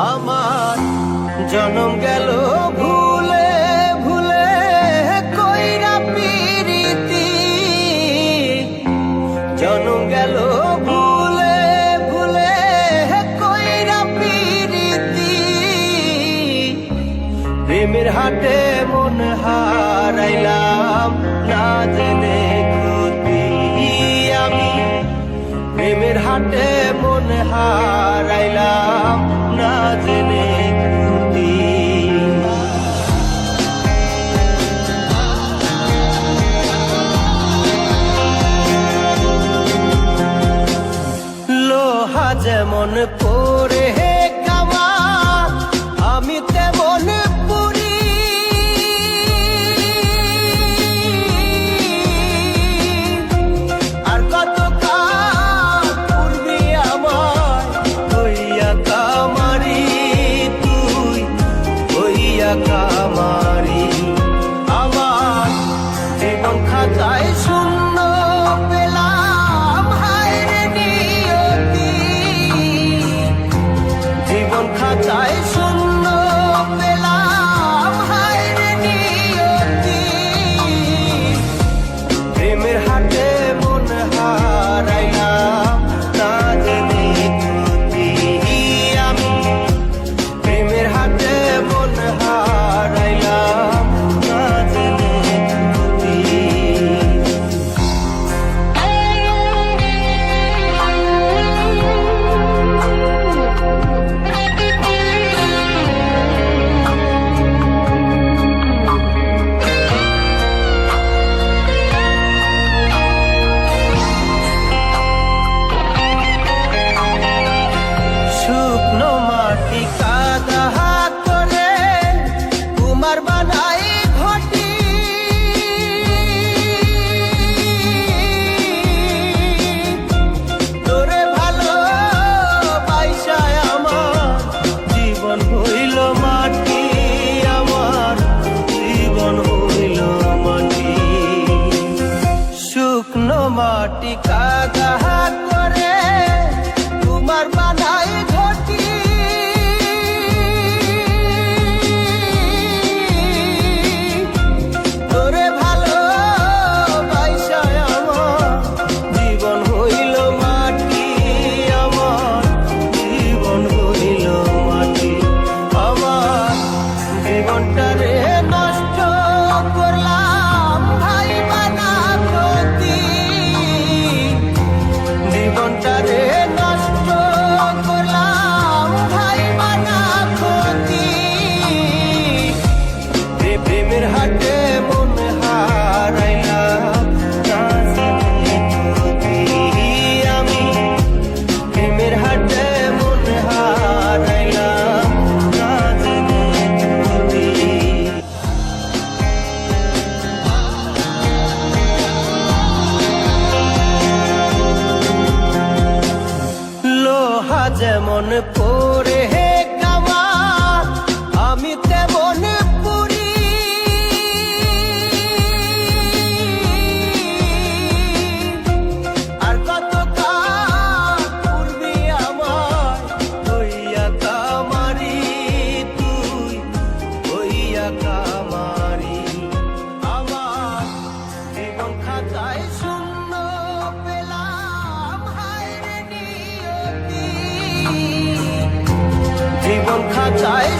আমার জনম গেল ভুলে ভুলে কইরা পিরিতি, জনম গেল ভুলে ভুলে কইরা পিরিতি। প্রেমের হাটে মন হারাইলাম না জেনে ক্ষতি আমি, প্রেমের হাটে মন হারাইলাম না জেনে ক্ষতি। লোহা যেমন পরে কামা আমি তেমন পুরি, আর কত কাল পূর্বি আমার হইয়া কামারি, তুই হইয়া কামারি। আমার জীবন খাতায় শূন্য পেলাম হায় রে নিয়তি, জীবন খাতায় শূন্য পেলাম হায় রে নিয়তি। প্রেমের হাটে মন হারাইলাম না জেনে ক্ষতি আমি, প্রেমের হাটে মন হারাইলাম না জেনে ক্ষতি। শুকনো মাটি কাদা করে কুমার বানাই ঘটি, তোরে ভালো বাইসায় আমার জীবন হইল মাটি, আমার জীবন হইল মাটি। শুকনো মাটি কাদা করে কুমার বানাই ঘটি, তোরে ভালো বাইসায় আমার জীবন হইল মাটি, আমার জীবন হইল মাটি। আমার জীবনটারে নষ্ট করলাম ভাই বানা ক্ষতি, জীবনটারে নষ্ট করলাম ভাই বানা ক্ষতি। প্রেমের হাটে মন হারাইলাম না জেনে ক্ষতি আমি, প্রেমের হাটে মন হারাইলাম না জেনে ক্ষতি। লোহা যেমন পরে কামা আমি তেমন পুরি, আর কত কাল পূর্বি আমার হইয়া কামারি, তুই হইয়া কামারি। আমার জীবন খাতায় শূন্য পেলাম হায় রে নিয়তি, জীবন খাতায়